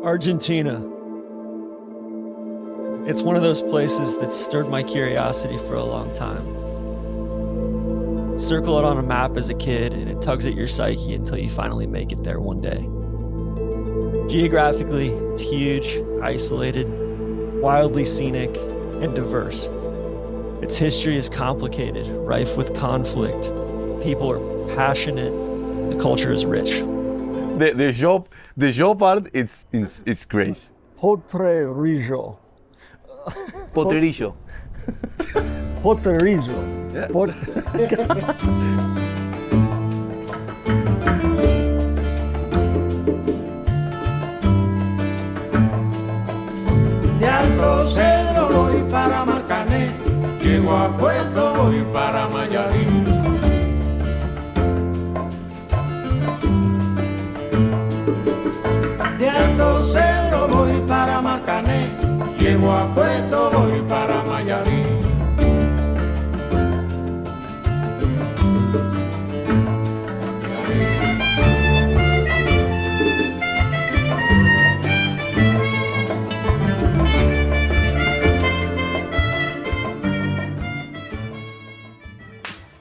Argentina. It's one of those places that stirred my curiosity for a long time. Circle it on a map as a kid and it tugs at your psyche until you finally make it there one day. Geographically, it's huge, isolated, wildly scenic, and diverse. Its history is complicated, rife with conflict. People are passionate. The culture is rich. The job part, it's great. Potrerillo. Potrerillo. Potrerillo. Yeah. De Alto Cedro voy para Marcané, llego a Puerto voy para Mayarín. De Alto Cedro voy para Marcané, llego a Puerto voy para Mayarín.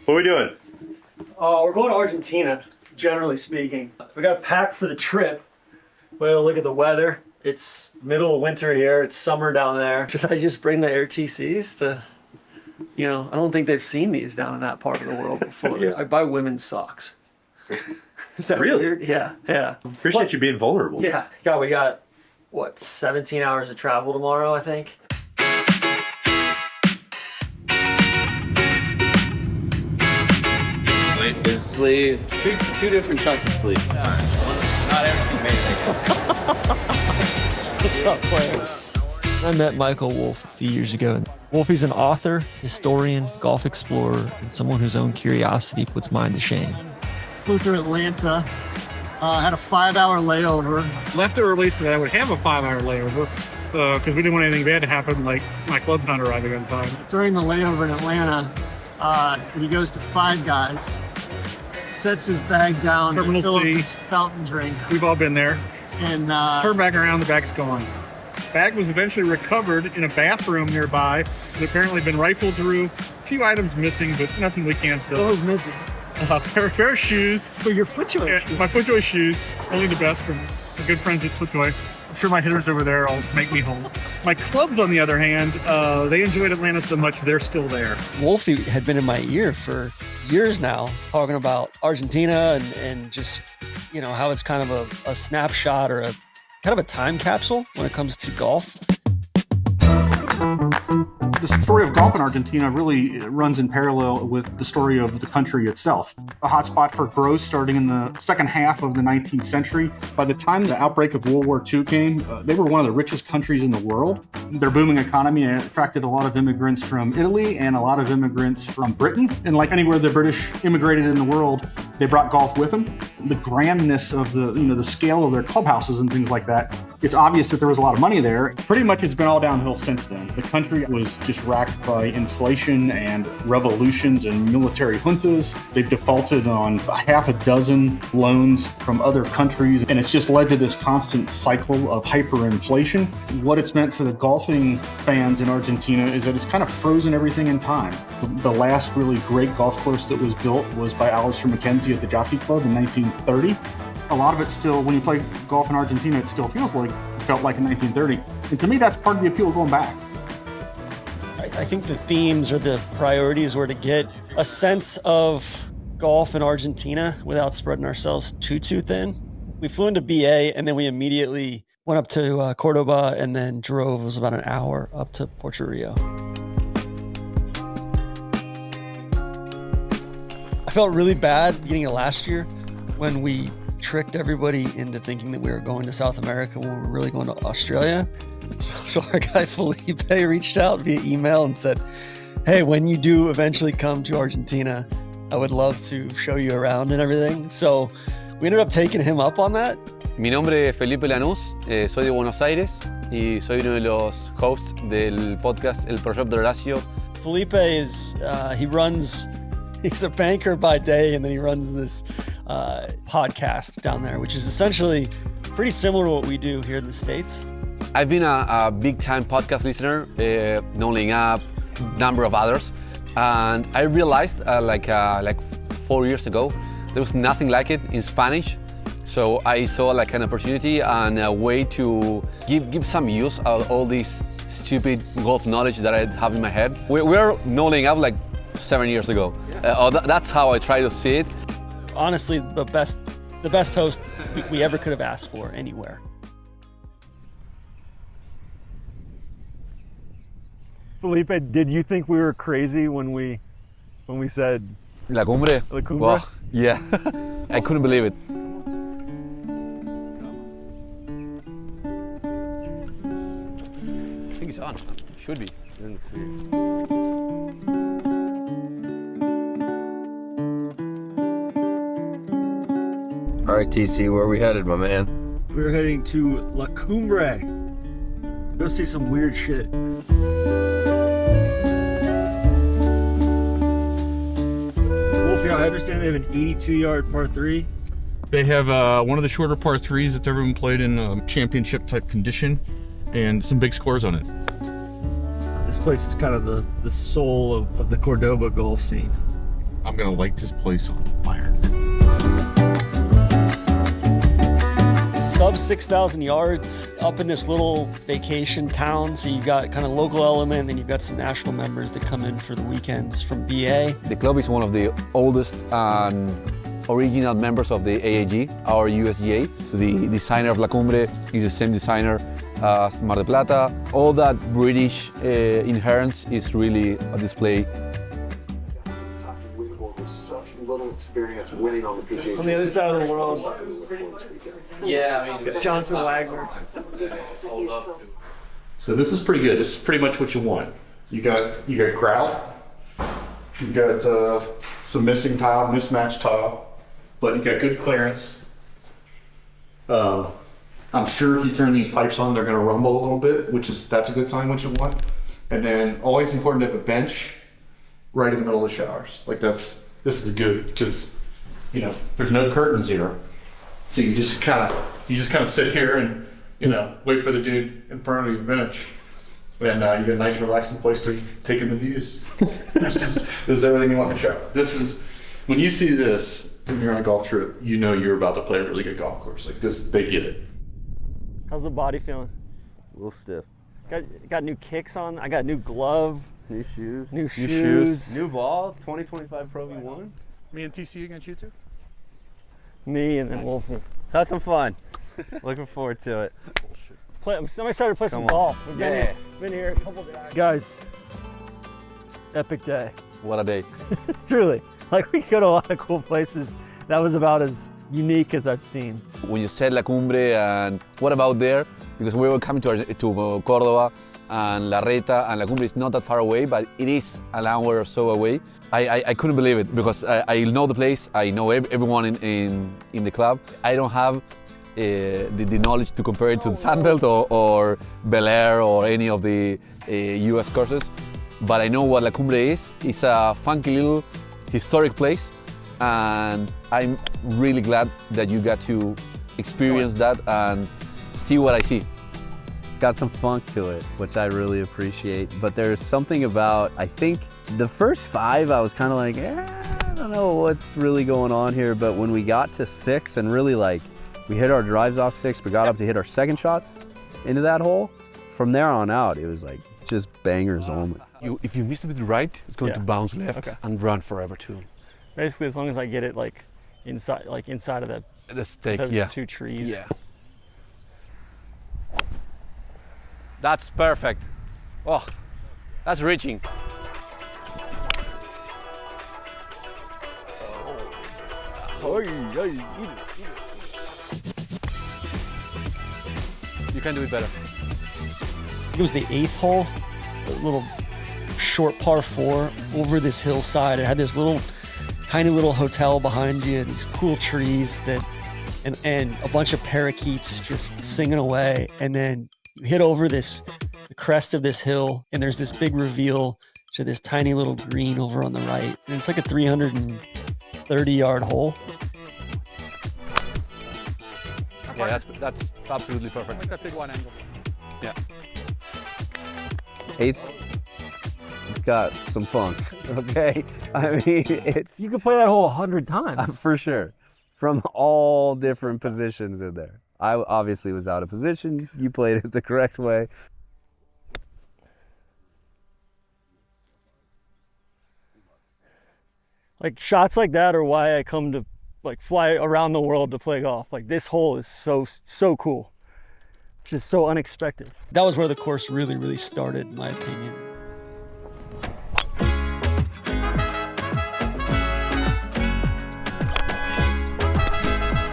What are we doing? We're going to Argentina, generally speaking. We got packed for the trip. Well, look at the weather. It's middle of winter here. It's summer down there. Should I just bring the AirTCs to, I don't think they've seen these down in that part of the world before. Yeah. I buy women's socks. Is that Really? weird? Yeah. Appreciate you being vulnerable. Yeah. God, we got, 17 hours of travel tomorrow, I think? Sleep. Two different chunks of sleep. Not everything made, I guess. What's up, player? I met Michael Wolf a few years ago. Wolfie's an author, historian, golf explorer, and someone whose own curiosity puts mine to shame. Flew through Atlanta, had a 5-hour layover. Left early so that I would have a 5-hour layover because we didn't want anything bad to happen, like my club's not arriving on time. During the layover in Atlanta, he goes to Five Guys, sets his bag down to fill up his fountain drink. We've all been there. And turn back around, the bag's gone. Bag was eventually recovered in a bathroom nearby. It apparently been rifled through. A few items missing, but nothing we can't do. What was missing? A pair of shoes. For your FootJoy shoes? My FootJoy shoes. Only the best from my good friends at FootJoy. I'm sure my hitters over there will make me whole. My clubs, on the other hand, they enjoyed Atlanta so much, they're still there. Wolfie had been in my ear for years now, talking about Argentina and just, how it's kind of a snapshot or a kind of a time capsule when it comes to golf. The story of golf in Argentina really runs in parallel with the story of the country itself. A hotspot for growth starting in the second half of the 19th century. By the time the outbreak of World War II came, they were one of the richest countries in the world. Their booming economy attracted a lot of immigrants from Italy and a lot of immigrants from Britain. And like anywhere the British immigrated in the world, they brought golf with them. The grandness of the scale of their clubhouses and things like that, it's obvious that there was a lot of money there. Pretty much it's been all downhill since then. The country was just racked by inflation and revolutions and military juntas. They've defaulted on half a dozen loans from other countries, and it's just led to this constant cycle of hyperinflation. What it's meant for the golfing fans in Argentina is that it's kind of frozen everything in time. The last really great golf course that was built was by Alistair Mackenzie at the Jockey Club in 1930. A lot of it still, when you play golf in Argentina, it still felt like in 1930. And to me, that's part of the appeal of going back. I think the themes or the priorities were to get a sense of golf in Argentina without spreading ourselves too thin. We flew into BA and then we immediately went up to Cordoba and then drove. It was about an hour up to Potrerillo. I felt really bad beginning of last year when we tricked everybody into thinking that we were going to South America when we were really going to Australia. So our guy Felipe reached out via email and said, hey, when you do eventually come to Argentina, I would love to show you around and everything. So we ended up taking him up on that. Mi nombre es Felipe Lanús, soy de Buenos Aires y soy uno de los hosts del podcast El Proyecto de Horacio. Felipe is, he's a banker by day and then he runs this podcast down there, which is essentially pretty similar to what we do here in the States. I've been a big-time podcast listener, knowing a number of others, and I realized like 4 years ago, there was nothing like it in Spanish. So I saw like an opportunity and a way to give some use of all this stupid golf knowledge that I have in my head. We're knowing up like 7 years ago. That's how I try to see it. Honestly, the best host we ever could have asked for anywhere. Felipe, did you think we were crazy when we said La Cumbre? La Cumbre? Well, yeah, I couldn't believe it. I think it's on. Should be. Let's see. All right, TC, where are we headed, my man? We're heading to La Cumbre. Go see some weird shit. Wolfie, I understand they have an 82-yard par 3. They have one of the shorter par 3s that's ever been played in championship type condition, and some big scores on it. This place is kind of the soul of the Cordoba golf scene. I'm gonna light this place on fire. Sub 6,000 yards up in this little vacation town. So you've got kind of local element, then you've got some national members that come in for the weekends from BA. The club is one of the oldest and original members of the AAG, our USGA. The designer of La Cumbre is the same designer as Mar del Plata. All that British inherence is really a display. Little experience winning on the PGA. On the other side of the world. Yeah, I mean, Johnson Wagner. So this is pretty good. This is pretty much what you want. You got grout. You got some missing tile, mismatched tile, but you got good clearance. I'm sure if you turn these pipes on, they're going to rumble a little bit, that's a good sign what you want. And then always important to have a bench right in the middle of the showers. Like this is good because there's no curtains here, so you just kind of sit here and wait for the dude in front of your bench, and you get a nice relaxing place to take in the views. This is everything you want in the shower. This is when you see this when you're on a golf trip, you're about to play a really good golf course. Like this, they get it. How's the body feeling? A little stiff. Got new kicks on. I got new glove. New shoes. New shoes. New ball. 2025 Pro V1. Me and TC, you gonna shoot too? Me and then Wolfie. Have some fun. Looking forward to it. Somebody started to play some golf. We've been here a couple days. Guys, epic day. what a day. Truly. Like, we go to a lot of cool places. That was about as unique as I've seen. When you said La Cumbre and what about there? Because we were coming to Cordoba and Larreta, and La Cumbre is not that far away, but it is an hour or so away. I couldn't believe it because I know the place, I know everyone in the club. I don't have the knowledge to compare it to the Sandbelt or Bel Air or any of the US courses, but I know what La Cumbre is. It's a funky little historic place, and I'm really glad that you got to experience that and see what I see. It's got some funk to it, which I really appreciate. But there's something about, I think, the first 5, I was kind of like, I don't know what's really going on here. But when we got to 6 and really we hit our drives off 6, but got up to hit our second shots into that hole, from there on out, it was just bangers only. If you miss it with the right, it's going to bounce left and run forever too. Basically, as long as I get it inside of The stake, those 2 trees. Yeah. That's perfect. Oh, that's reaching. You can do it better. It was the 8th hole, a little short par 4 over this hillside. It had this tiny little hotel behind you, these cool trees and a bunch of parakeets just singing away. And then you hit over the crest of this hill, and there's this big reveal to this tiny little green over on the right. And it's like a 330-yard hole. Yeah, that's absolutely perfect. I like that big wide angle. Yeah. It's got some funk, okay? I mean, it's You could play that hole 100 times. for sure. From all different positions in there. I obviously was out of position. You played it the correct way. Like shots like that are why I come to like fly around the world to play golf. Like this hole is so cool. Just so unexpected. That was where the course really started, in my opinion.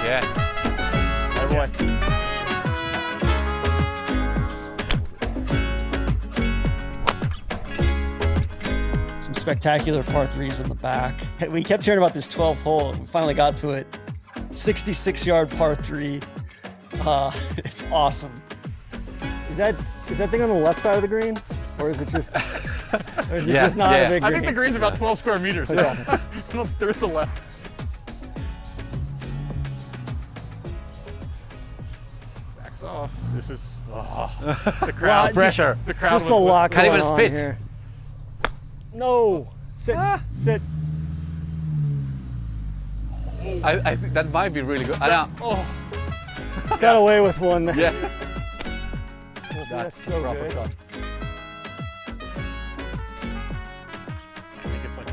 Yes. Oh boy. Some spectacular par threes in the back. We kept hearing about this 12th hole, and we finally got to it. 66-yard par three. It's awesome. Is that thing on the left side of the green? Or is it just just not a big green? I think the green's about 12 square meters. Yeah. There's the left. Backs off. This is the crowd pressure. The crowd Just a lot Can't going even on spit. here. No. Sit. Sit. I think that might be really good. I know. Got away with one there. Yeah. That's so proper good. shot. I think it's like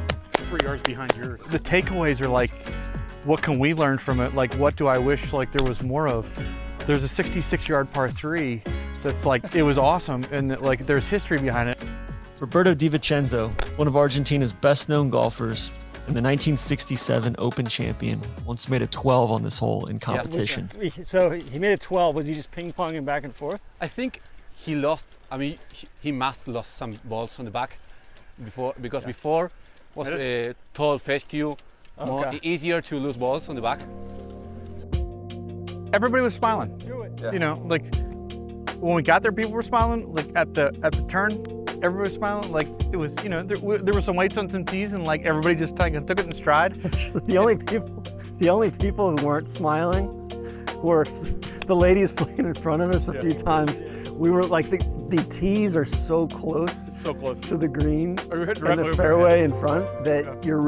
3 yards behind yours. The takeaways are like, what can we learn from it? Like, what do I wish like there was more of? There's a 66-yard par three that's like, it was awesome, and like there's history behind it. Roberto Di Vincenzo, one of Argentina's best-known golfers, and the 1967 Open champion, once made a 12 on this hole in competition. So he made it 12. Was he just ping-ponging back and forth? I think he lost. I mean, he must lost some balls on the back because before was a tall fescue, more easier to lose balls on the back. Everybody was smiling. Do it. Yeah. You know, like when we got there, people were smiling. Like at the turn, everybody was smiling. Like it was, you know, there were some weights on some tees, and like everybody just took it in stride. The only people who weren't smiling were the ladies playing in front of us a few times. We were like, the tees are so close to the green and the fairway in front that you're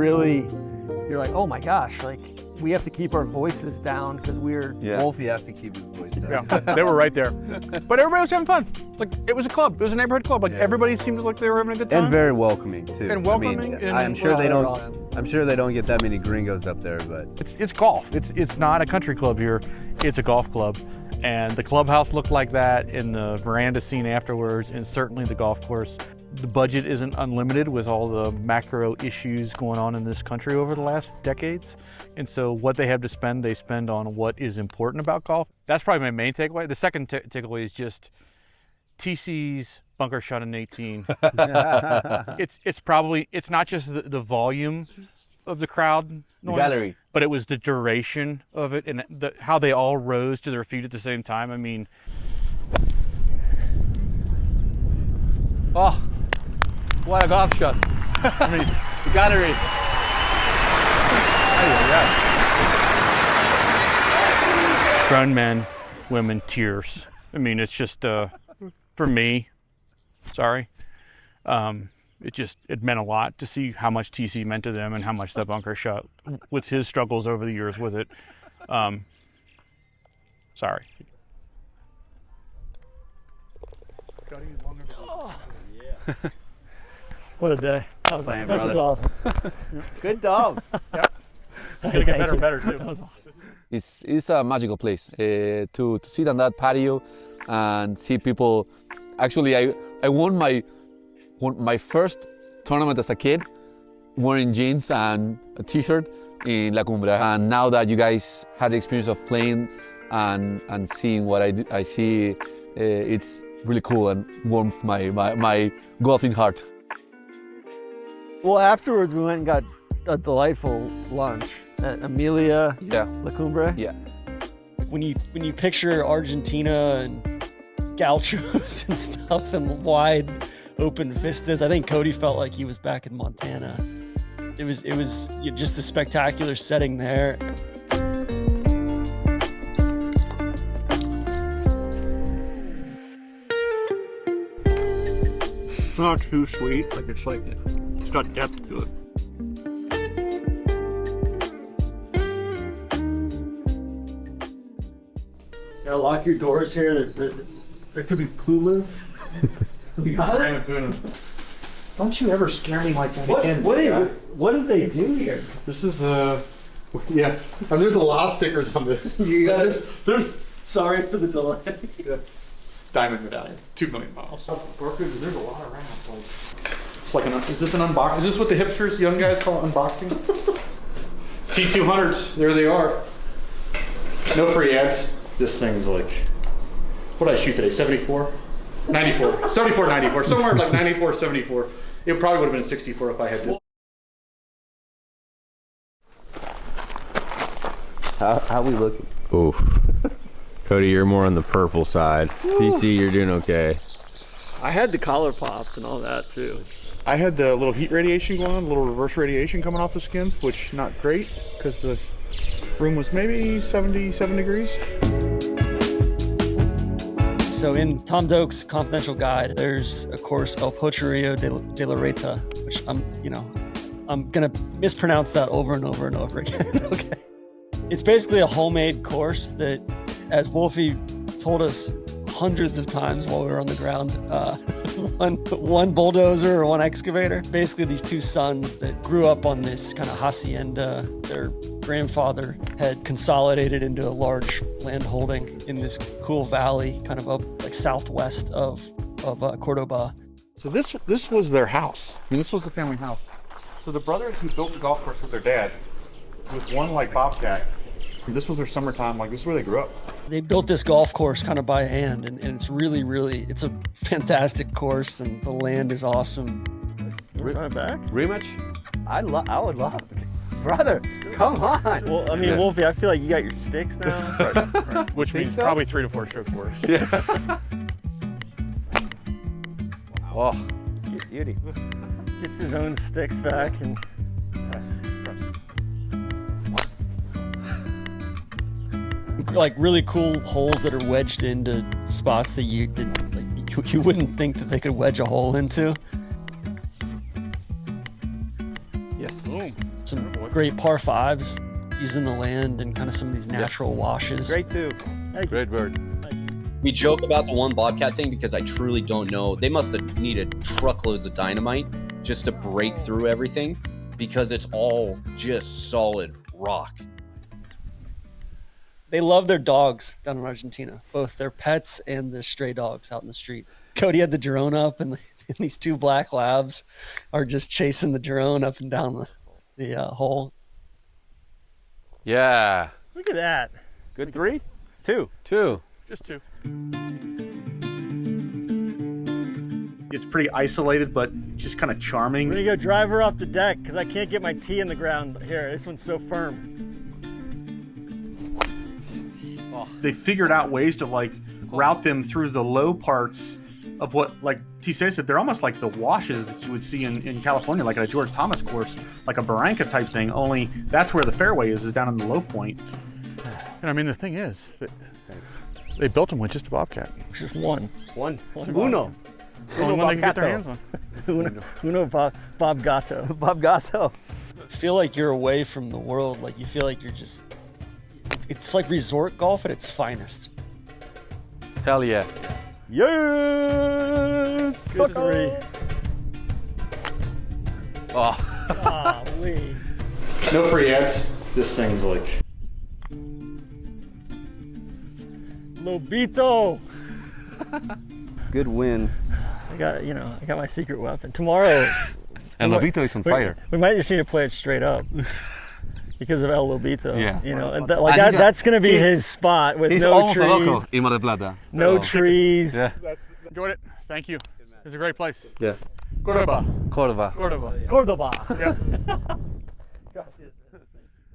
like, oh my gosh, like we have to keep our voices down because we're Wolfie has to keep his voice down. Yeah, they were right there. But everybody was having fun. Like it was a club. It was a neighborhood club. Like everybody seemed like they were having a good time. And very welcoming too. And welcoming. I mean, I'm sure they don't get that many gringos up there, but It's golf. It's not a country club here. It's a golf club. And the clubhouse looked like that, in the veranda scene afterwards, and certainly the golf course. The budget isn't unlimited with all the macro issues going on in this country over the last decades. And so what they have to spend, they spend on what is important about golf. That's probably my main takeaway. The second takeaway is just TC's bunker shot in 18. It's not just the volume of the crowd noise, gallery, but it was the duration of it and how they all rose to their feet at the same time. I mean, oh, what a golf shot! I mean, the gallery. grown men, women, tears. I mean, it's just for me. Sorry. It meant a lot to see how much TC meant to them and how much that bunker shot, with his struggles over the years with it. Sorry. What a day. That was awesome. good dog. It's gonna get better and better too. That was awesome. It's a magical place to sit on that patio and see people. Actually, I won my first tournament as a kid wearing jeans and a t-shirt in La Cumbre. And now that you guys had the experience of playing and seeing what I see, it's really cool and warmed my golfing heart. Well, afterwards we went and got a delightful lunch at Amelia La Cumbre. Yeah. When you picture Argentina and gauchos and stuff and wide open vistas, I think Cody felt like he was back in Montana. It was just a spectacular setting there. not too sweet. It's got depth to it. Gotta lock your doors here. There could be pumas. We got it? Don't you ever scare me like that again. What did they do here? This is yeah. And there's a lot of stickers on this. You guys, sorry for the delay. Diamond medallion, 2 million miles. There's a lot around. It's like is this an unbox? Is this what the hipsters, young guys, call unboxing? T200s, there they are. No free ads. This thing's like, what did I shoot today? 74, 94, 74, 94, somewhere like 94, 74. It probably would have been 64 if I had this. How we looking? Oof. Cody, you're more on the purple side. TC, you're doing okay. I had the collar popped and all that too. I had the little heat radiation going on, a little reverse radiation coming off the skin, which not great because the room was maybe 77 degrees. So in Tom Doak's confidential guide, there's a course El Potrerillo de Larreta, which I'm gonna mispronounce that over and over and over again. Okay. It's basically a homemade course that, as Wolfie told us hundreds of times while we were on the ground, one bulldozer or one excavator. Basically, these two sons that grew up on this kind of hacienda, their grandfather had consolidated into a large land holding in this cool valley, kind of up like southwest of Cordoba. So this was their house. I mean, this was the family house. So the brothers who built the golf course with their dad, with one like bobcat, this was their summertime. Like, this is where they grew up. They built this golf course kind of by hand, and it's really, it's a fantastic course, and the land is awesome. Run it back? Rematch? I would love it. Brother, come on. Well, I mean, Wolfie, I feel like you got your sticks now. Right. Which means probably 3 to 4 strokes worse. Yeah. Wow. Oh. Beauty. Gets his own sticks back and like really cool holes that are wedged into spots that you wouldn't think that they could wedge a hole into. Yes. boom. Some great par fives using the land and kind of some of these natural washes. Great too. Great bird. We joke about the one bobcat thing because I truly don't know. They must have needed truckloads of dynamite just to break through everything because it's all just solid rock. They love their dogs down in Argentina, both their pets and the stray dogs out in the street. Cody had the drone up, and these two black labs are just chasing the drone up and down the hole. Yeah. Look at that. Good 3? 2. 2. Just 2. It's pretty isolated, but just kind of charming. We're gonna go drive her off the deck because I can't get my tee in the ground here. This one's so firm. They figured out ways to like route them through the low parts of what, like Tise said, they're almost like the washes that you would see in California, like at a George Thomas course, like a barranca type thing, only that's where the fairway is down in the low point. And I mean, the thing is, they built them with just a bobcat. Just one. Uno. Only one they could get their hands on. Uno Bob Gatto. Bob Gatto. Feel like you're away from the world. Like you feel like you're just, it's like resort golf at its finest. Hell yeah. Yes! Good 3. Oh. Golly. No free ads. This thing's like... Lobito! Good win. I got my secret weapon. Tomorrow... And Lobito is on fire. We might just need to play it straight up. Because of El Lobito. Yeah. You know, and that's going to be his spot with He's no almost trees. a local in Mar del Plata. No trees. Yeah. Enjoyed it. Thank you. It's a great place. Yeah. Cordoba. Cordoba. Cordoba. Yeah.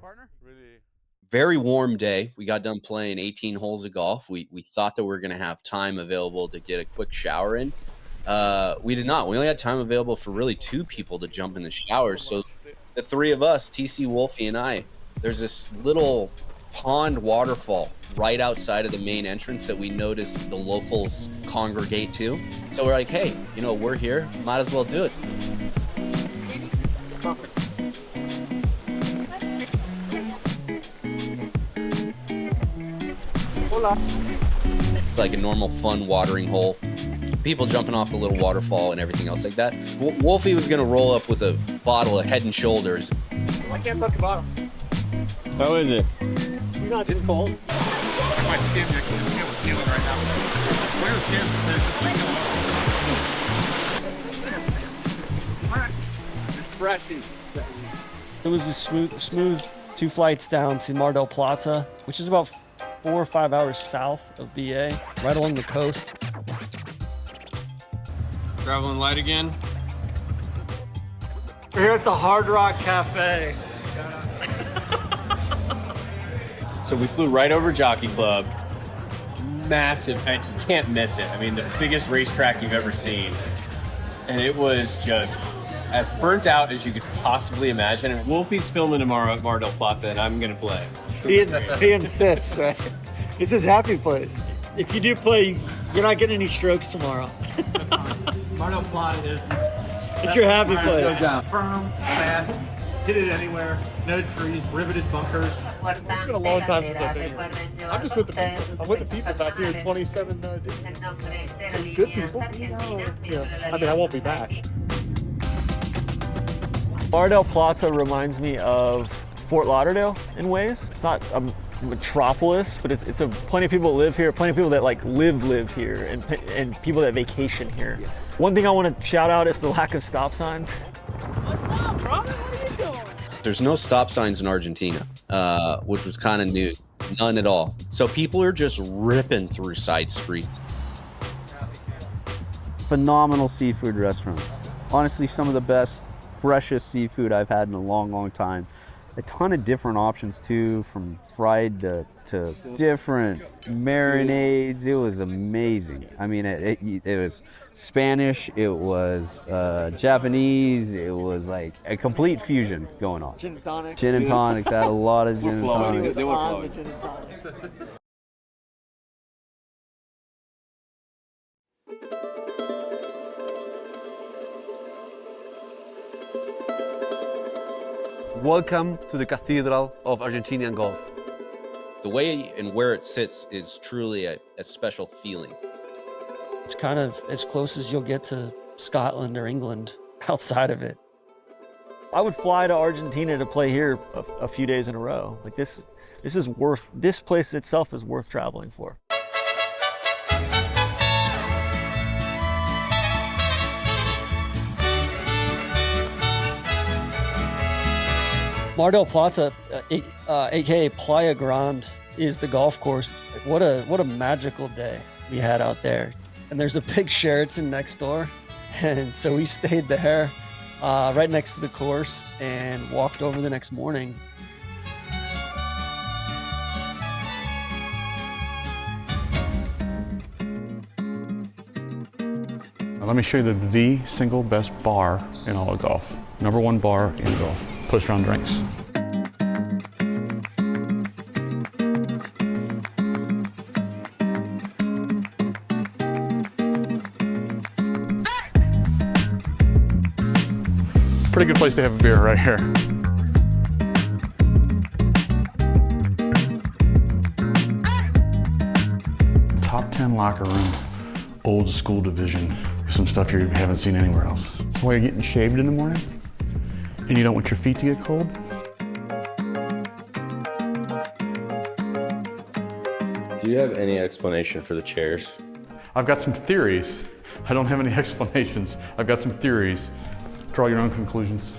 Partner? Very warm day. We got done playing 18 holes of golf. We thought that we were going to have time available to get a quick shower in. We did not. We only had time available for really 2 people to jump in the showers. So the 3 of us, TC, Wolfie, and I, there's this little pond waterfall right outside of the main entrance that we noticed the locals congregate to. So we're like, hey, you know, we're here, might as well do it. It's like a normal fun watering hole. People jumping off the little waterfall and everything else like that. Wolfie was gonna roll up with a bottle of Head and Shoulders. I can't touch the bottom. How is it? You're not just cold. My skin, I can just feel it right now. Where the skin? There's just like it's freshy. It was a smooth 2 flights down to Mar del Plata, which is about 4 or 5 hours south of BA, right along the coast. Traveling light again? We're here at the Hard Rock Cafe. So we flew right over Jockey Club. Massive, and you can't miss it. I mean, the biggest racetrack you've ever seen. And it was just as burnt out as you could possibly imagine. And Wolfie's filming tomorrow at Mar del Plata, and I'm going to play. He insists, right? It's his happy place. If you do play, you're not getting any strokes tomorrow. Mar del Plata is. It's your happy place. Firm, fast, hit it anywhere, no trees, riveted bunkers. It's been a long time since I've been here. I'm just with the people. I'm with the people back here, 27 good people. Yeah. I mean, I won't be back. Mar del Plata reminds me of Fort Lauderdale in ways. It's not a metropolis, but it's a plenty of people that live here, plenty of people that like live here, and people that vacation here. Yeah. One thing I want to shout out is the lack of stop signs. What's up, brother? What are you doing? There's no stop signs in Argentina, which was kind of news. None at all. So people are just ripping through side streets. Phenomenal seafood restaurant. Honestly, some of the best, freshest seafood I've had in a long time. A ton of different options too, from fried to different marinades. It was amazing. I mean, it was Spanish, it was Japanese, it was like a complete fusion going on. Gin and tonic. Gin and tonics, had a lot of gin and tonics. They were flowing. Welcome to the Cathedral of Argentinian Golf. The way and where it sits is truly a special feeling. It's kind of as close as you'll get to Scotland or England outside of it. I would fly to Argentina to play here a few days in a row. Like this place itself is worth traveling for. Mar del Plata, aka Playa Grande, is the golf course. What a magical day we had out there. And there's a big Sheraton next door, and so we stayed there, right next to the course, and walked over the next morning. Let me show you the single best bar in all of golf. #1 bar in golf. Push-around drinks. Pretty good place to have a beer right here. Top 10 locker room, old school division. Some stuff you haven't seen anywhere else. That's why you're getting shaved in the morning, and you don't want your feet to get cold. Do you have any explanation for the chairs? I've got some theories. I don't have any explanations. I've got some theories. Draw your own conclusions.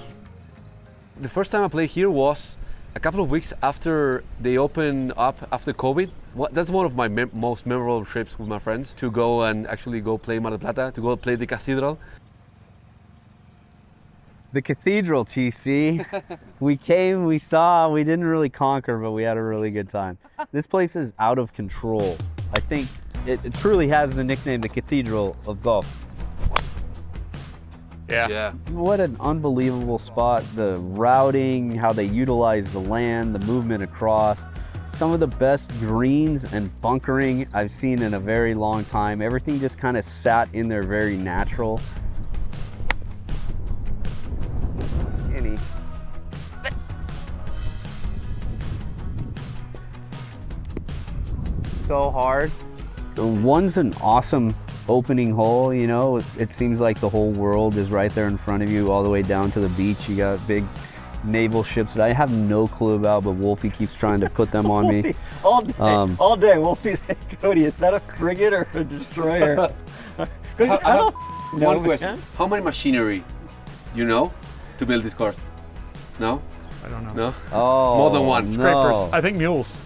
The first time I played here was a couple of weeks after they opened up after COVID. That's one of my most memorable trips with my friends, to go and actually go play Mar del Plata, to go play the Cathedral. The Cathedral, TC. We came, we saw, we didn't really conquer, but we had a really good time. This place is out of control. I think it truly has the nickname, the Cathedral of Golf. Yeah. What an unbelievable spot. The routing, how they utilize the land, the movement across. some of the best greens and bunkering I've seen in a very long time. Everything just kind of sat in there very natural. Skinny. So hard. The one's an awesome opening hole, you know. It seems like the whole world is right there in front of you, all the way down to the beach. You got big naval ships that I have no clue about, but Wolfie keeps trying to put them on me. All day, Wolfie's like, Cody, is that a frigate or a destroyer? One question. How many machinery you know to build this course? No? I don't know. No? Oh, More than one. no. I think mules.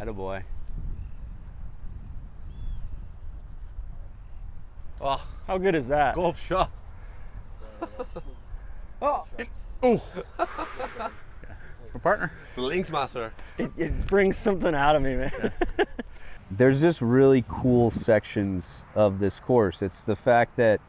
Attaboy. Oh, how good is that? Golf shot. Oh, It's my partner. The links master. it brings something out of me, man. There's just really cool sections of this course. It's the fact that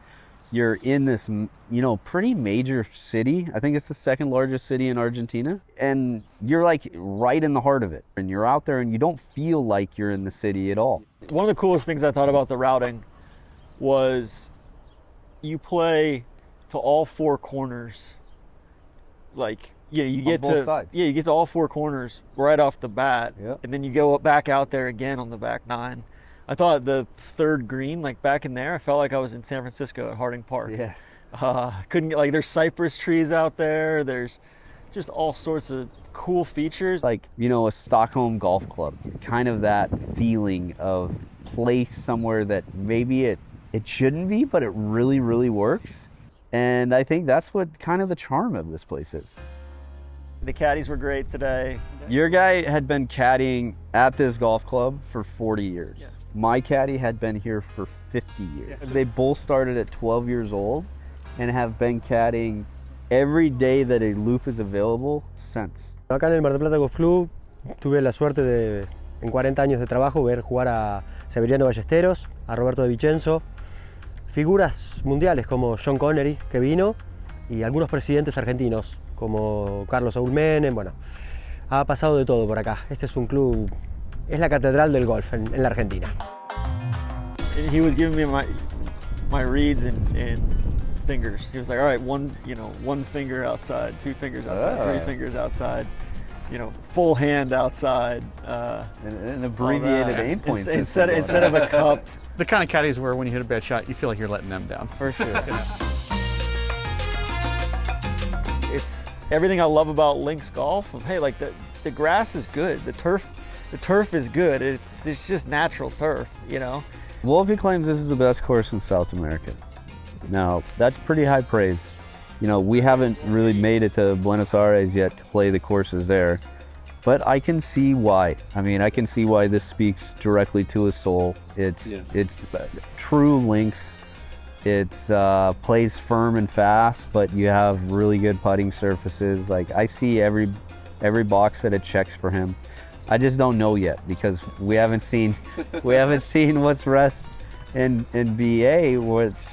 you're in this, you know, pretty major city. I think it's the second largest city in Argentina. And you're like right in the heart of it. And you're out there and you don't feel like you're in the city at all. One of the coolest things I thought about the routing was you play to all four corners. Like, yeah, you get both to sides. Yeah, you get to all four corners right off the bat. Yep. And then you go back out there again on the back nine. I thought the third green, like back in there, I felt like I was in San Francisco at Harding Park. Yeah. Couldn't get, like, there's cypress trees out there. There's just all sorts of cool features. Like, you know, a Stockholm golf club, kind of that feeling of place somewhere that maybe it shouldn't be, but it really, really works. And I think that's what kind of the charm of this place is. The caddies were great today. Your guy had been caddying at this golf club for 40 years. Yeah. My caddy had been here for 50 years. They both started at 12 years old and have been caddying every day that a loop is available since. Acá en el Mar del Plata Golf Club tuve la suerte de, en 40 años de trabajo, ver jugar a Severiano Ballesteros, a Roberto de Vicenzo, figuras mundiales como John Connery, que vino, y algunos presidentes argentinos como Carlos Saúl Menem. Bueno, ha pasado de todo por acá. Este es un club, es la catedral del golf en la Argentina. And he was giving me my reads and fingers. He was like, all right, one finger outside, two fingers outside, 3 fingers outside, you know, full hand outside. An abbreviated aim point instead of a cup. The kind of caddies where when you hit a bad shot, you feel like you're letting them down. For sure. It's everything I love about links golf. Hey, like the grass is good. The turf is good. It's just natural turf, you know. Wolfie claims this is the best course in South America. Now, that's pretty high praise. You know, we haven't really made it to Buenos Aires yet to play the courses there, but I can see why. I mean, I can see why this speaks directly to his soul. It's true links. It's plays firm and fast, but you have really good putting surfaces. Like, I see every box that it checks for him. I just don't know yet because we haven't seen what's rest in BA, what's,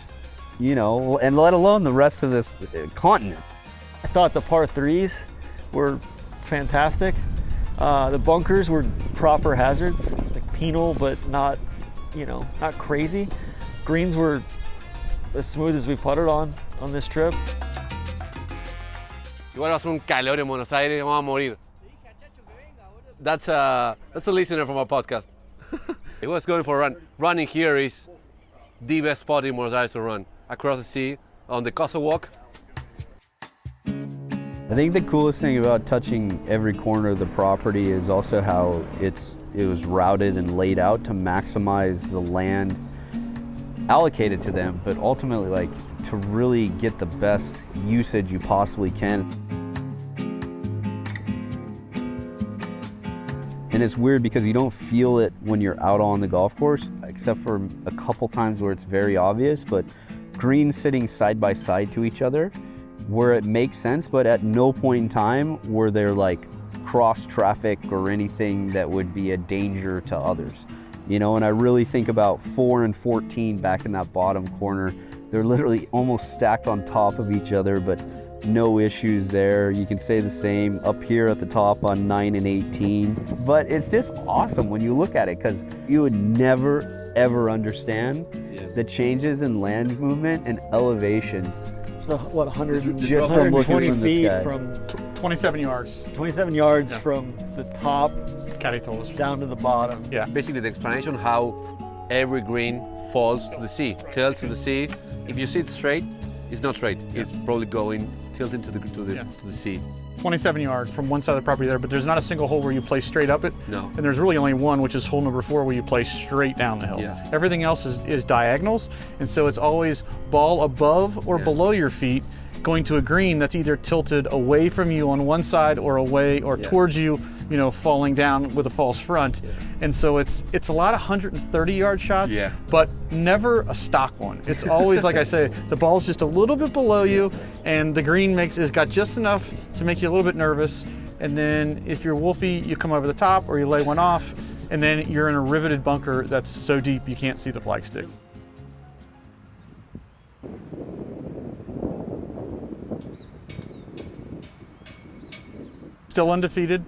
you know, and let alone the rest of this continent. I thought the par threes were fantastic. The bunkers were proper hazards, like penal, but not, you know, not crazy. Greens were as smooth as we putted on this trip. Igual va a ser un calor en Buenos Aires, vamos a morir. That's a listener from our podcast. He was going for a run. Running here is the best spot in Buenos Aires to run. Across the sea, on the Costa Walk. I think the coolest thing about touching every corner of the property is also how it was routed and laid out to maximize the land allocated to them, but ultimately, like, to really get the best usage you possibly can. And it's weird because you don't feel it when you're out on the golf course, except for a couple times where it's very obvious, but greens sitting side by side to each other where it makes sense, but at no point in time were there like cross traffic or anything that would be a danger to others. You know, and I really think about 4 and 14 back in that bottom corner. They're literally almost stacked on top of each other, but no issues there. You can say the same up here at the top on 9 and 18. But it's just awesome when you look at it, because you would never, ever understand the changes in land movement and elevation. So what, 120 feet from 27 yards. 27 yards from the top down to the bottom. Yeah. Basically the explanation how every green falls to the sea, tilts to the sea. If you see it straight, it's not straight. It's probably going tilting to the sea. 27 yards from one side of the property there, but there's not a single hole where you play straight up it. No. And there's really only one, which is hole number 4, where you play straight down the hill. Yeah. Everything else is diagonals, and so it's always ball above or below your feet, going to a green that's either tilted away from you on one side or away or towards you, you know, falling down with a false front. And so it's a lot of 130-yard shots, but never a stock one. It's always, like I say, the ball's just a little bit below you, and the green has got just enough to make you a little bit nervous. And then if you're wolfy, you come over the top or you lay one off, and then you're in a riveted bunker that's so deep you can't see the flagstick. Still undefeated,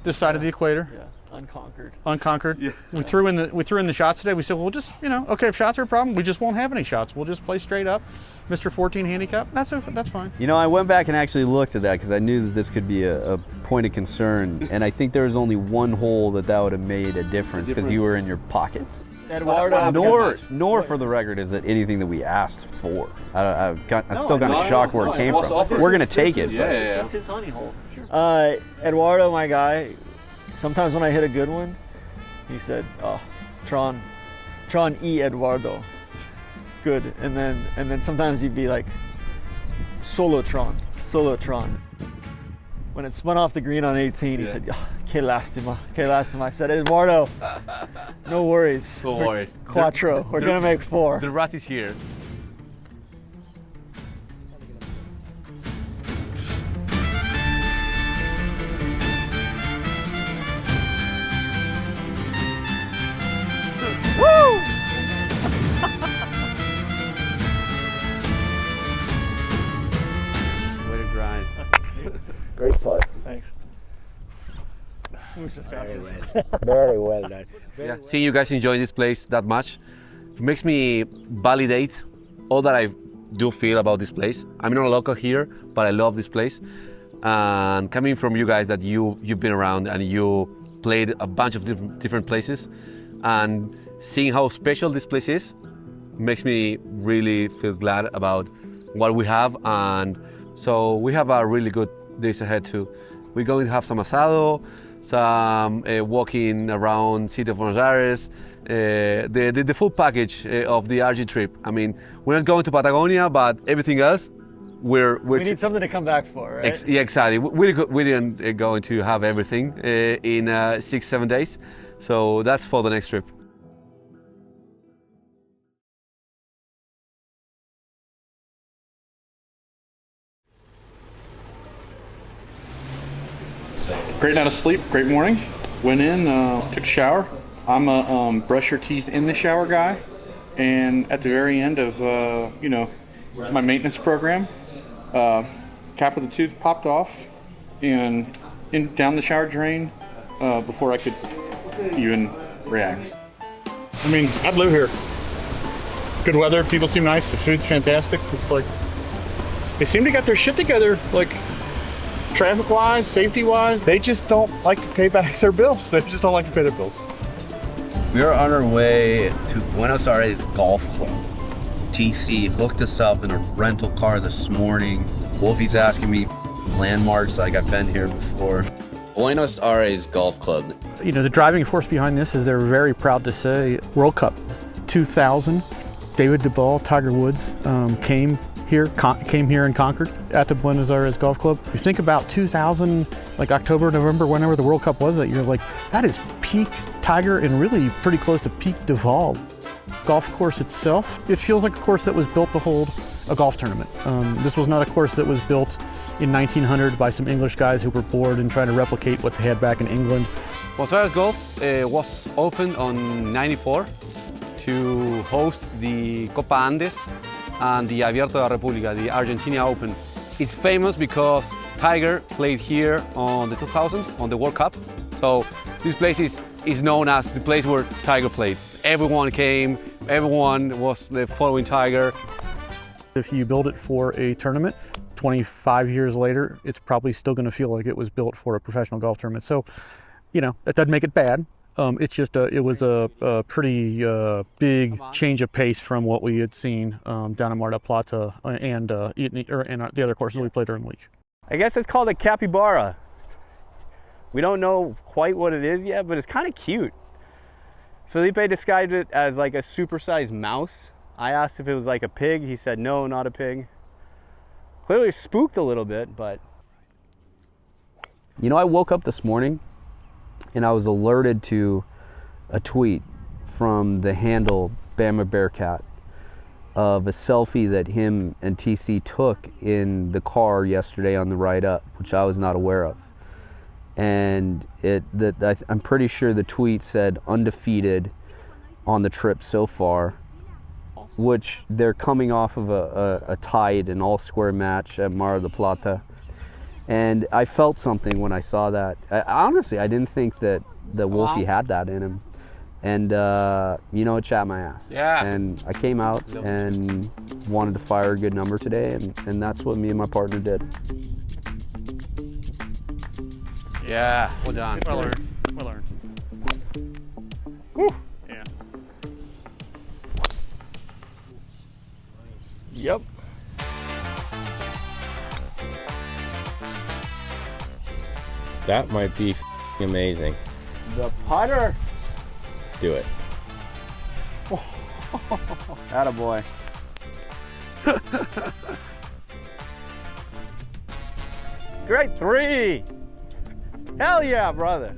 this side of the equator. Yeah, unconquered. Unconquered. Yeah. We threw in the shots today. We said, well, just, you know, okay, if shots are a problem, we just won't have any shots. We'll just play straight up. Mr. 14 handicap. That's fine. You know, I went back and actually looked at that because I knew that this could be a point of concern, and I think there was only one hole that would have made a difference because you were in your pockets. Eduardo. Nor for the record is it anything that we asked for. I'm still kind of shocked where it came from. We're going to take it. This is his honey hole. Eduardo, my guy, sometimes when I hit a good one, he said, oh, Tron y Eduardo. Good. And then sometimes he'd be like, Solo Tron. When it spun off the green on 18, he said, oh, que lástima. I said, Eduardo, no worries. No worries. Cuatro. We're going to make 4. The rat is here. Woo! Way to grind. Great putt. Thanks. Very well done. Yeah, seeing you guys enjoy this place that much makes me validate all that I do feel about this place. I'm not a local here, but I love this place. And coming from you guys that you've been around and you played a bunch of different places, and seeing how special this place is makes me really feel glad about what we have. And so we have a really good days ahead too. We're going to have some asado, some walking around city of Buenos Aires, the full package of the Argentine trip. I mean, we're not going to Patagonia, but everything else, we need something to come back for, right? Yeah, exactly. We didn't going to have everything in 6-7 days, so that's for the next trip. Great night of sleep, great morning. Went in, took a shower. I'm a brush your teeth in the shower guy. And at the very end of, my maintenance program, cap of the tooth popped off and down the shower drain before I could even react. I mean, I'd live here. Good weather, people seem nice, the food's fantastic. It's like, they seem to get their shit together, like, traffic-wise, safety-wise. They just don't like to pay back their bills. They just don't like to pay their bills. We are on our way to Buenos Aires Golf Club. TC hooked us up in a rental car this morning. Wolfie's asking me landmarks like I've been here before. Buenos Aires Golf Club. You know, the driving force behind this is they're very proud to say World Cup 2000. David DeBall, Tiger Woods came here and conquered at the Buenos Aires Golf Club. You think about 2000, like October, November, whenever the World Cup was, that you're like, that is peak Tiger and really pretty close to peak Duval. Golf course itself, it feels like a course that was built to hold a golf tournament. This was not a course that was built in 1900 by some English guys who were bored and trying to replicate what they had back in England. Buenos Aires Golf was opened on '94 to host the Copa Andes and the Abierto de la República, the Argentina Open. It's famous because Tiger played here on the 2000 on the World Cup. So this place is known as the place where Tiger played. Everyone came, everyone was following Tiger. If you build it for a tournament, 25 years later, it's probably still going to feel like it was built for a professional golf tournament. So, you know, that doesn't make it bad. It's just it was a pretty big change of pace from what we had seen down in Mar del Plata and the other courses we played during the week. I guess it's called a capybara. We don't know quite what it is yet, but it's kind of cute. Felipe described it as like a supersized mouse. I asked if it was like a pig. He said no, not a pig. Clearly spooked a little bit, but... You know, I woke up this morning and I was alerted to a tweet from the handle Bama Bearcat of a selfie that him and TC took in the car yesterday on the ride up, which I was not aware of. And I'm pretty sure the tweet said undefeated on the trip so far, which they're coming off of a tied and all-square match at Mar del Plata. And I felt something when I saw that. Honestly, I didn't think that Wolfie had that in him. And, you know, it chapped my ass. Yeah. And I came out and wanted to fire a good number today, and that's what me and my partner did. Yeah, well done. Well earned. Well earned. Woo. Yeah. Yep. That might be amazing. The putter. Do it. Attaboy. Great three. Hell yeah, brother.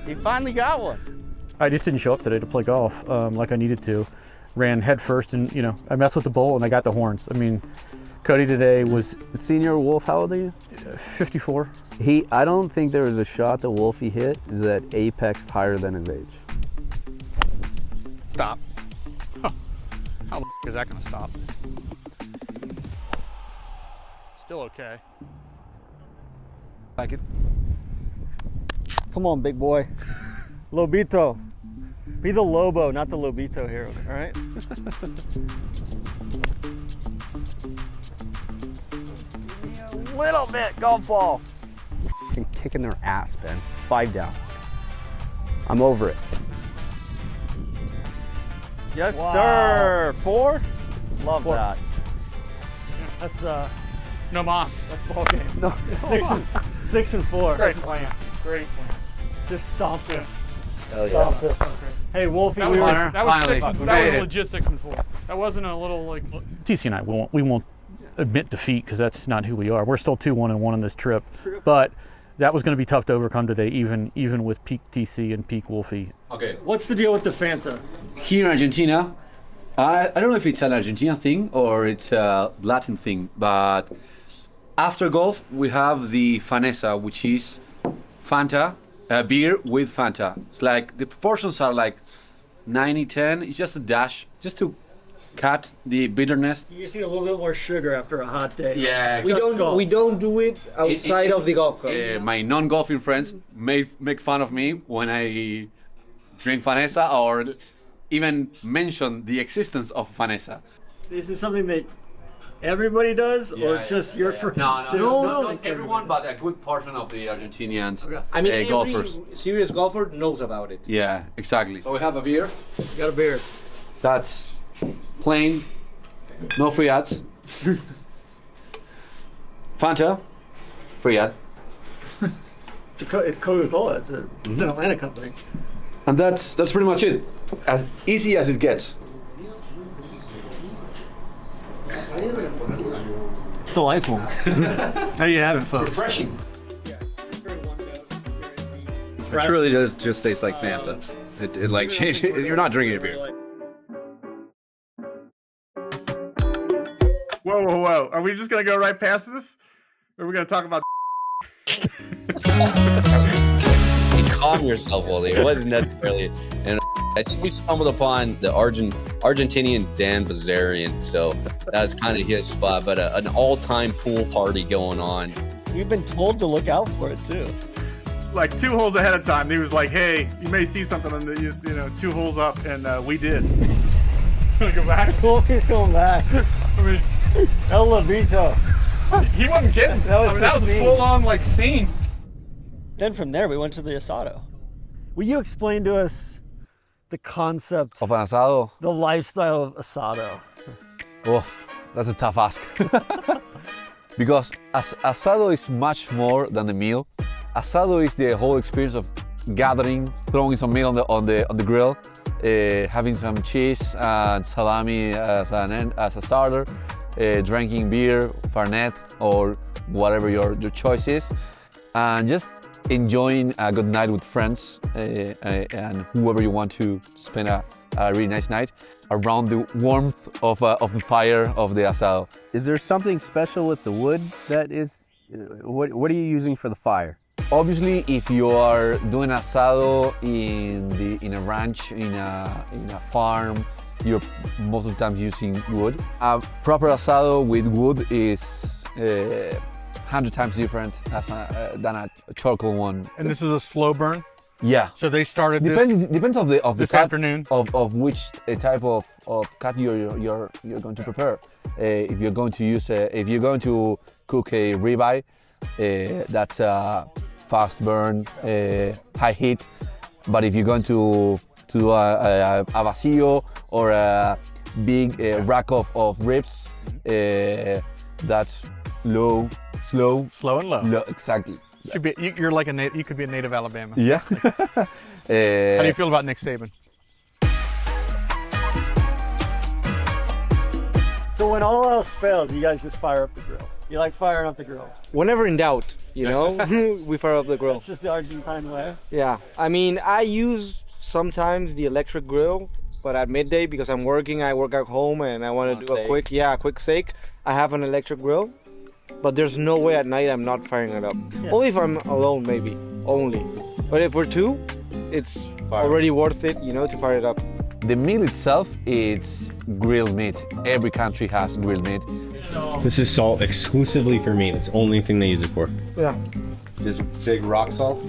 He finally got one. I just didn't show up today to play golf like I needed to. Ran head first and, you know, I messed with the bowl and I got the horns. I mean, Cody today was... Senior Wolf, how old are you? 54. I don't think there was a shot that Wolfie hit that apexed higher than his age. Stop. Huh. How is that going to stop? Still okay. Like it. Come on, big boy. Lobito. Be the Lobo, not the Lobito here, all right? A little bit, golf ball. Kicking their ass, Ben. 5 down. I'm over it. Yes, sir. 4? Love 4. that. That's no moss. That's ball game. No. 6 and 4. Great plan. Great plan. Just stomp this. Hell Stomp this. Hey, Wolfie, That was, that was, Finally. that was a legit 6 and 4. That wasn't a little like. TC and I, we won't admit defeat because that's not who we are. We're still 2-1 and 1 on this trip, but that was going to be tough to overcome today, even with peak TC and peak Wolfie. Okay. what's the deal with the Fanta? Here in Argentina, I don't know if it's an Argentina thing or it's a Latin thing, but after golf we have the Fanesa, which is Fanta, a beer with Fanta. It's like the proportions are like 90-10. It's just a dash, just to cut the bitterness. You just need a little bit more sugar after a hot day. Yeah, we don't do it outside of the golf club. My non-golfing friends make fun of me when I drink Fanesa or even mention the existence of Fanesa. This is something that everybody does, or just your friends? No, not everyone, but a good portion of the Argentinians. Okay. I mean, golfers. Serious golfer knows about it. Yeah, exactly. So we have a beer. You got a beer. That's plain, no free ads. Fanta, free ad. It's Coca-Cola. It's an Atlanta company. And that's pretty much it. As easy as it gets. Delightful. How do you have it, folks? Refreshing. It truly does just taste like Fanta. It like changes. You're not drinking a beer. Whoa. Are we just going to go right past this? Or are we going to talk about Calm yourself, Wally. It wasn't necessarily an I think we stumbled upon the Argentinian Dan Bazarian, so that was kind of his spot. But an all-time pool party going on. We've been told to look out for it too. Like 2 holes ahead of time, he was like, "Hey, you may see something on the 2 holes up," and we did. Wanna go back? He's going back. I mean, El Levito. He wasn't kidding. That was a full-on like scene. Then from there, we went to the Asado. Will you explain to us the concept Of an asado? the lifestyle of Asado? Oof, that's a tough ask. Because asado is much more than the meal. Asado is the whole experience of gathering, throwing some meat on the grill, having some cheese and salami as a starter, drinking beer, Fernet, or whatever your choice is, and just enjoying a good night with friends and whoever you want to spend a really nice night around the warmth of the fire of the asado. Is there something special with the wood that is, what are you using for the fire? Obviously, if you are doing asado in a ranch, in a farm, you're most of the time using wood. A proper asado with wood is 100 times different than a charcoal one. And this is a slow burn. Yeah. So they started depends of the this cut, afternoon of which type of cut you're going to prepare. If you're going to cook a ribeye, that's a fast burn, high heat. But if you're going to do a vacío or a big rack of ribs, that's low, slow and low. Exactly. You're like you could be a native Alabama. Yeah. How do you feel about Nick Saban? So when all else fails, you guys just fire up the grill. You like firing up the grills? Whenever in doubt, we fire up the grill. It's just the Argentine way. Yeah, I mean, I use sometimes the electric grill, but at midday because I'm working, I work at home and I want to do a quick steak. I have an electric grill, but there's no way at night I'm not firing it up. Yeah. Only if I'm alone, maybe. Only. But if we're two, it's already worth it, to fire it up. The meal itself, it's grilled meat. Every country has grilled meat. This is salt exclusively for meat. It's the only thing they use it for. Yeah. Just big rock salt.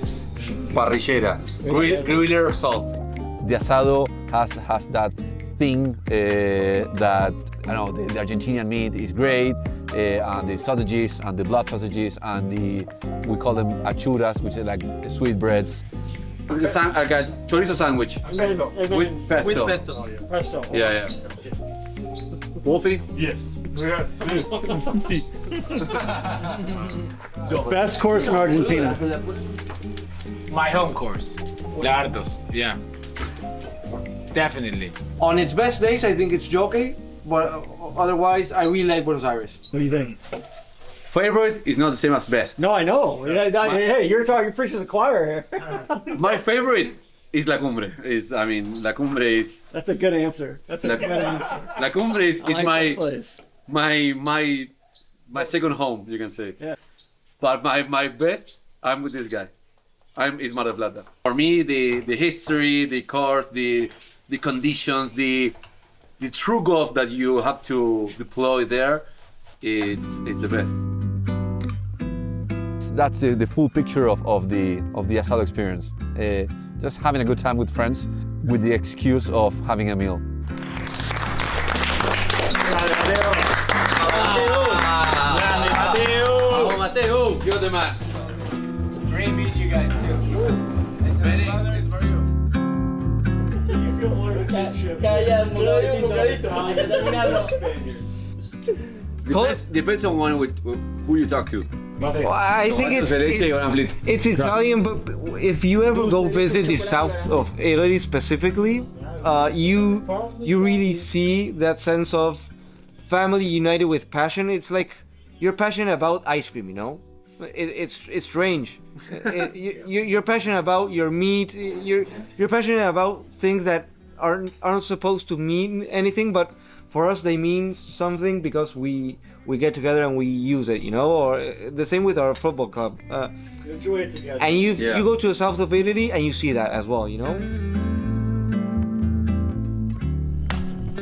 Parrillera. Griller salt. The asado has that thing that, I don't know, the Argentinian meat is great, and the sausages, and the blood sausages, and we call them achuras, which are like sweet breads. Like a chorizo sandwich with pesto. With pesto. Yeah. Wolfie? Yes. Best course in Argentina. My home course. Lardos, yeah. Definitely. On its best days, I think it's Jockey, but otherwise, I really like Buenos Aires. What do you think? Favorite is not the same as best. No, I know. Hey, you're preaching to the choir here. My favorite is La Cumbre. La Cumbre is... That's a good answer. La Cumbre is my second home, you can say. Yeah. But my best, I'm with this guy. It's Mar del Plata. For me, the history, the course, the conditions, the true golf that you have to deploy there, it's the best. That's the full picture of the asado experience. Just having a good time with friends with the excuse of having a meal. Mateo! You're the man. Great meeting you guys too. It's for you. So you feel more of a catship. Depends on who you talk to. Well, I think it's Italian, but if you ever go visit the south of Italy specifically, you really see that sense of family united with passion. It's like you're passionate about ice cream, It's strange. You're passionate about your meat. You're passionate about things that aren't supposed to mean anything, but for us they mean something because we get together and we use it, Or the same with our football club. You enjoy it together. And you go to the south of Italy and you see that as well,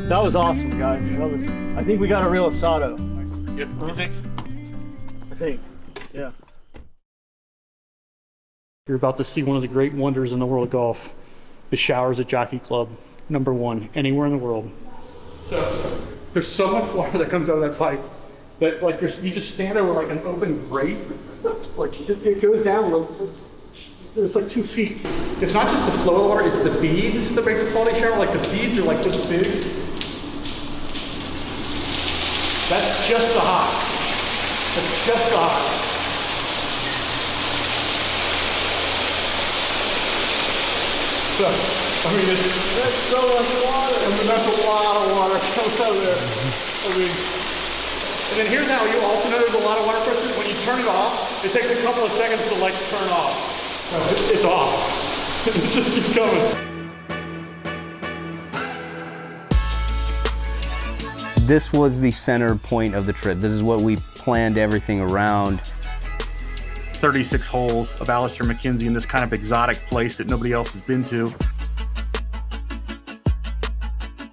That was awesome, guys. I think we got a real Asado. Yep. You think? I think, yeah. You're about to see one of the great wonders in the world of golf. The showers at Jockey Club, #1, anywhere in the world. So, there's so much water that comes out of that pipe that like you just stand over like an open grate. Like it goes down, it's like 2 feet. It's not just the flow of water, it's the beads that makes a quality shower. Like the beads are like this big. That's just the hot. That's just the hot. So, I mean, that's so much water. I mean, that's a lot of water comes out of there. I mean, and then here's how you also know there's a lot of water pressure. When you turn it off, it takes a couple of seconds to like turn off. So it's off. It just keeps going. This was the center point of the trip. This is what we planned everything around. 36 holes of Alistair McKenzie in this kind of exotic place that nobody else has been to.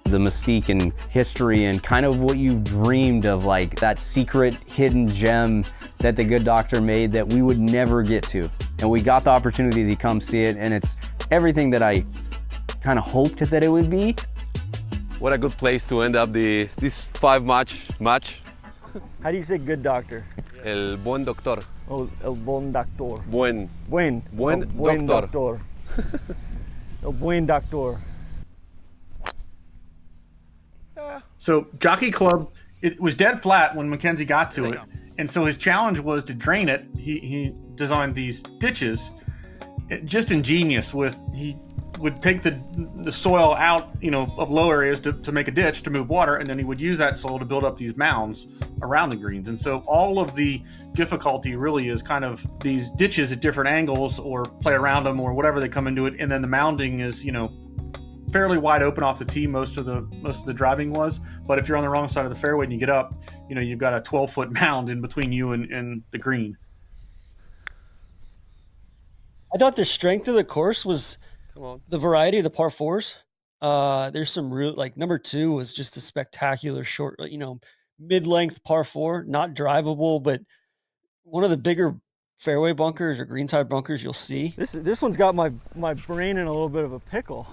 The mystique and history and kind of what you dreamed of, like that secret hidden gem that the good doctor made that we would never get to. And we got the opportunity to come see it, and it's everything that I kind of hoped that it would be. What a good place to end up this 5-match match. How do you say good doctor? El buen doctor. Oh, el buen doctor. Buen doctor. El buen doctor. So Jockey Club, it was dead flat when McKenzie got to it. And so his challenge was to drain it. He designed these ditches, just ingenious with, he would take the soil out, of low areas to make a ditch to move water, and then he would use that soil to build up these mounds around the greens. And so all of the difficulty really is kind of these ditches at different angles, or play around them, or whatever they come into it. And then the mounding is, fairly wide open off the tee. Most of the driving was, but if you're on the wrong side of the fairway and you get up, you've got a 12-foot mound in between you and the green. I thought the strength of the course was the variety of the par fours. There's some real, like #2 was just a spectacular short, mid-length par 4, not drivable, but one of the bigger fairway bunkers or greenside bunkers you'll see. This one's got my brain in a little bit of a pickle.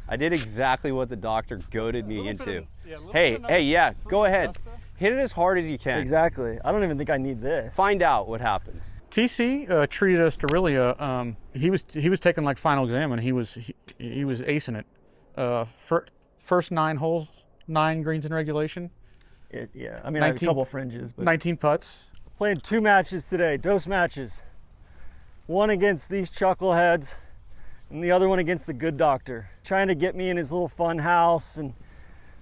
I did exactly what the doctor goaded me into. Yeah, go ahead. Hit it as hard as you can. Exactly. I don't even think I need this. Find out what happens. TC treated us to really he was taking like final exam, and he was acing it. First 9 holes, 9 greens in regulation. I mean, I had a couple fringes, but 19 putts. Played 2 matches today, dos matches. One against these chuckleheads, and the other one against the good doctor, trying to get me in his little fun house. And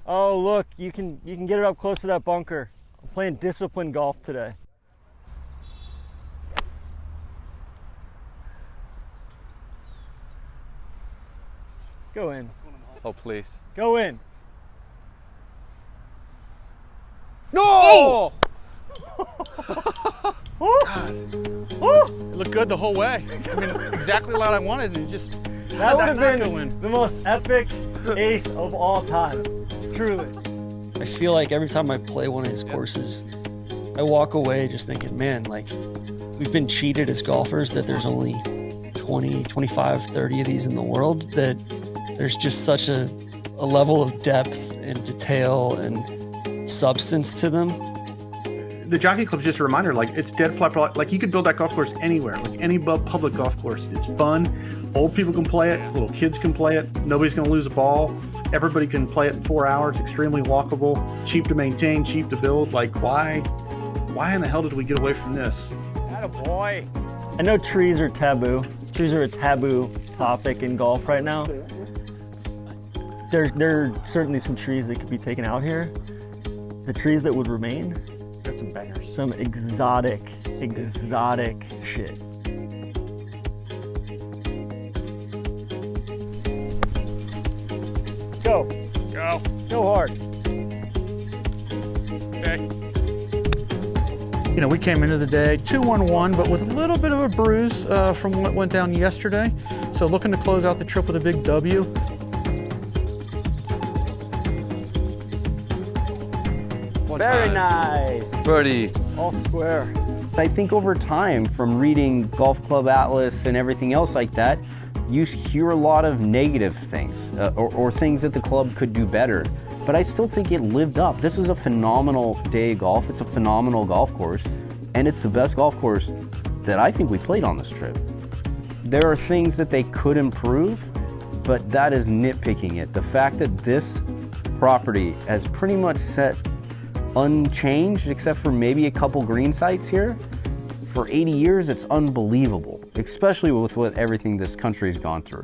oh look, you can get it up close to that bunker. I'm playing disciplined golf today. Go in. Oh, please. Go in. No! It looked good the whole way. I mean, exactly what I wanted, and just that would have been the most epic ace of all time. Truly. I feel like every time I play one of his courses, I walk away just thinking, man, like we've been cheated as golfers that there's only 20, 25, 30 of these in the world, that there's just such a level of depth and detail and substance to them. The Jockey Club's just a reminder, like it's dead flat. Like you could build that golf course anywhere, like any public golf course. It's fun. Old people can play it. Little kids can play it. Nobody's going to lose a ball. Everybody can play it in 4 hours. Extremely walkable, cheap to maintain, cheap to build. Like why in the hell did we get away from this? Attaboy. I know trees are taboo. Trees are a taboo topic in golf right now. There are certainly some trees that could be taken out here. The trees that would remain, got some bangers. Some exotic shit. Go. Go hard. Okay. We came into the day 2-1-1, but with a little bit of a bruise from what went down yesterday. So looking to close out the trip with a big W. Very nice. Birdie. All square. I think over time, from reading Golf Club Atlas and everything else like that, you hear a lot of negative things or things that the club could do better. But I still think it lived up. This is a phenomenal day of golf. It's a phenomenal golf course. And it's the best golf course that I think we played on this trip. There are things that they could improve, but that is nitpicking it. The fact that this property has pretty much set unchanged, except for maybe a couple green sites here, for 80 years, it's unbelievable, especially with what everything this country's gone through.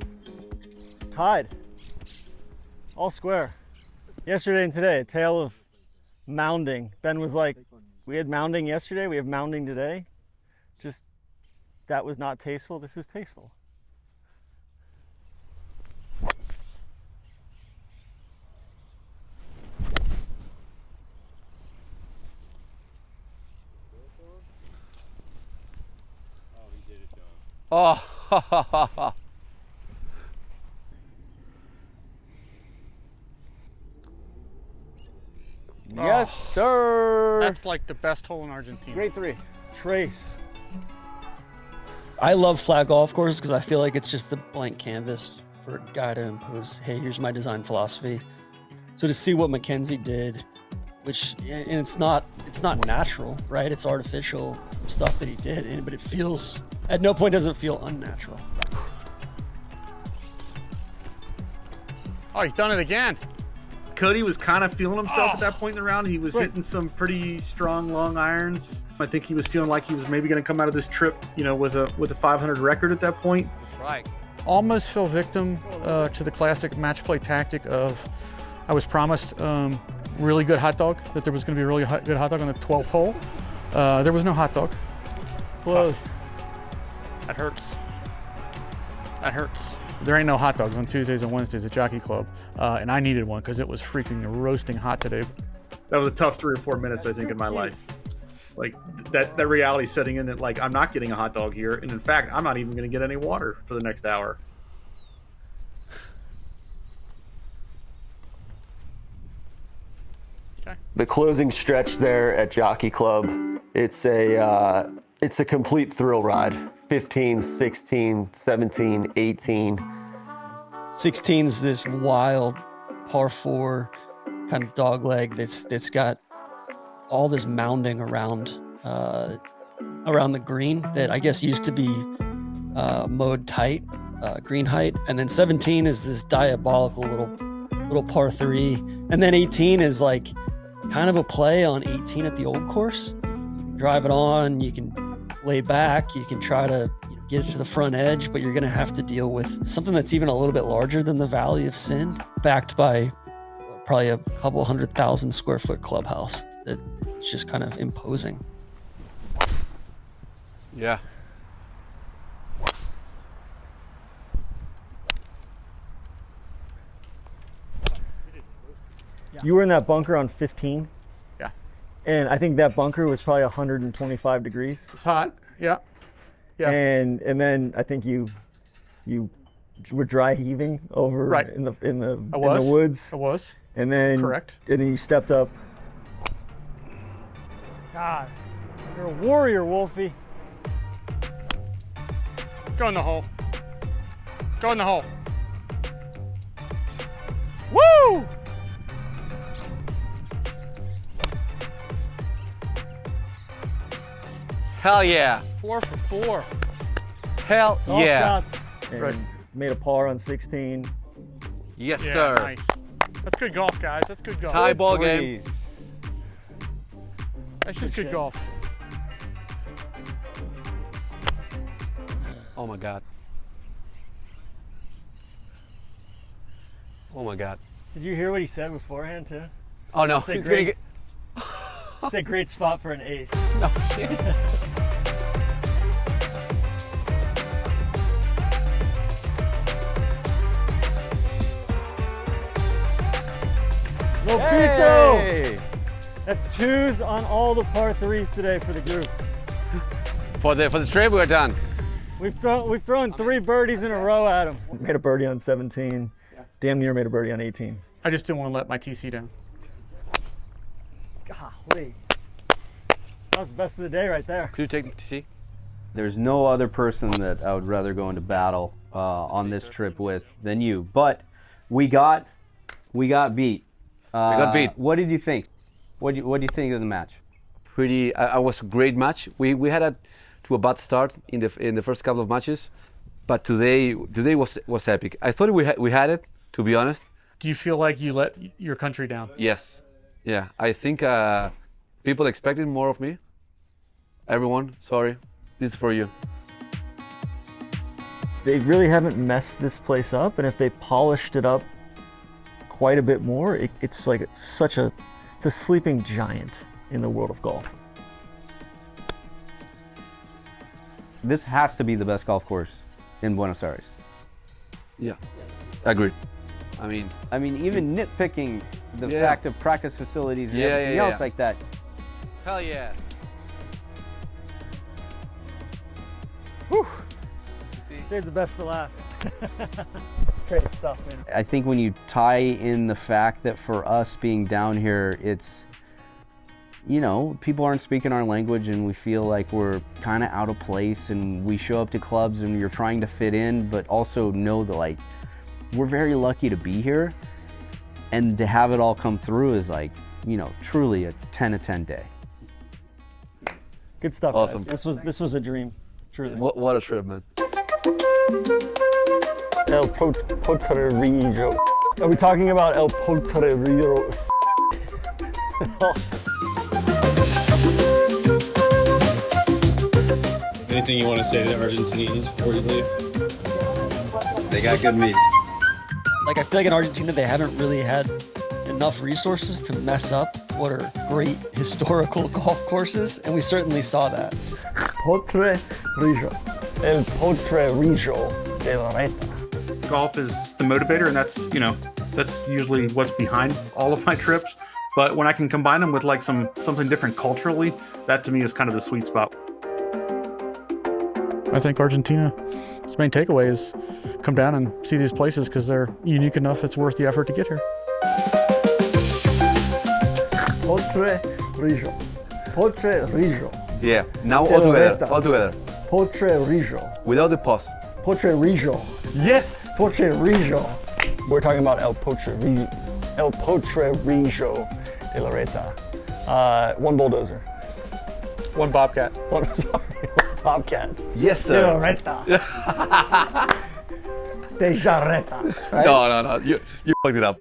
Tied. All square. Yesterday and today, a tale of mounding. Ben was like, we had mounding yesterday, we have mounding today. Just, that was not tasteful, this is tasteful. Oh. Yes, sir. That's like the best hole in Argentina. Great three. Trace. I love flat golf courses because I feel like it's just the blank canvas for a guy to impose, hey, here's my design philosophy. So to see what Mackenzie did, which, and it's not natural, right? It's artificial stuff that he did, but it feels, at no point does it feel unnatural. Oh, he's done it again. Cody was kind of feeling himself at that point in the round. He was hitting some pretty strong long irons. I think he was feeling like he was maybe going to come out of this trip, with a 500 record at that point. Right. Almost fell victim to the classic match play tactic of, I was promised really good hot dog, that there was going to be a really good hot dog on the 12th hole. There was no hot dog. Close. That hurts. That hurts. There ain't no hot dogs on Tuesdays and Wednesdays at Jockey Club, and I needed one because it was freaking roasting hot today. That was a tough 3 or 4 minutes, I think, in my life. Like that reality setting in that, like, I'm not getting a hot dog here, and in fact, I'm not even going to get any water for the next hour. Okay. The closing stretch there at Jockey Club, it's a complete thrill ride. 15, 16, 17, 18. 16's this wild par 4 kind of dog leg that's got all this mounding around the green that I guess used to be mowed tight, green height. And then 17 is this diabolical little par 3. And then 18 is like kind of a play on 18 at the old course. You can drive it on, you can lay back, you can try to get it to the front edge, but you're going to have to deal with something that's even a little bit larger than the Valley of Sin, backed by probably a couple 100,000 square foot clubhouse that it's just kind of imposing. Yeah. You were in that bunker on 15? Yeah. And I think that bunker was probably 125 degrees. It's hot. Yeah. Yeah. And then I think you were dry heaving over right. in the woods. I was. And then correct. And then you stepped up. God, you're a warrior, Wolfie. Go in the hole. Go in the hole. Woo! Hell yeah. 4 for 4. Hell Golf yeah. shots. And made a par on 16. Yes, yeah, sir. Nice. That's good golf, guys. That's good golf. Tie ball game. That's just good golf. Oh my God. Oh my God. Did you hear what he said beforehand too? Oh no, he's gonna get. It's a great spot for an ace. No shit. Lopito! Hey. That's 2s on all the par 3s today for the group. For the trip, we're done. We've thrown 3 birdies in a row at him. Made a birdie on 17. Damn near made a birdie on 18. I just didn't want to let my TC down. God. buddy. That was the best of the day right there. Could you take TC? There's no other person that I would rather go into battle on this trip with than you. But we got beat. What did you think? What do you think of the match? Pretty. It was a great match. We had to a bad start in the first couple of matches, but today was epic. I thought we had it, to be honest. Do you feel like you let your country down? Yes. Yeah. I think people expected more of me. Everyone, sorry. This is for you. They really haven't messed this place up, and if they polished it up quite a bit more, it's like it's a sleeping giant in the world of golf. This has to be the best golf course in Buenos Aires. Yeah, agreed. I mean, even nitpicking the fact of practice facilities and everything else like that. Hell yeah. Whew. Save the best for last. Great stuff, man. I think when you tie in the fact that for us being down here, it's, you know, people aren't speaking our language and we feel like we're kind of out of place, and we show up to clubs and you're trying to fit in, but also know that, like, we're very lucky to be here, and to have it all come through is, like, you know, truly a 10 of 10 day. Good stuff. Awesome. Guys. This was a dream. Truly. What a trip, man. El Potrerillo. Are we talking about El Potrerillo? Anything you want to say to the Argentinians before you leave? They got good meats. Like, I feel like in Argentina, they haven't really had enough resources to mess up what are great historical golf courses, and we certainly saw that. Potrerillo. El Potrerillo de Larreta. Golf is the motivator, and that's usually what's behind all of my trips. But when I can combine them with like something different culturally, that to me is kind of the sweet spot. I think Argentina's main takeaway is come down and see these places because they're unique enough it's worth the effort to get here. Potrerillo. Potrerillo. Yeah, now all together. Potrerillo. Without the pause. Potrerillo. Yes! Potrerillo. We're talking about El Potrerillo de Larreta. One bulldozer. One bobcat. One bobcat. Yes, sir. De Larreta. De Larreta. Right? No. You fucked it up.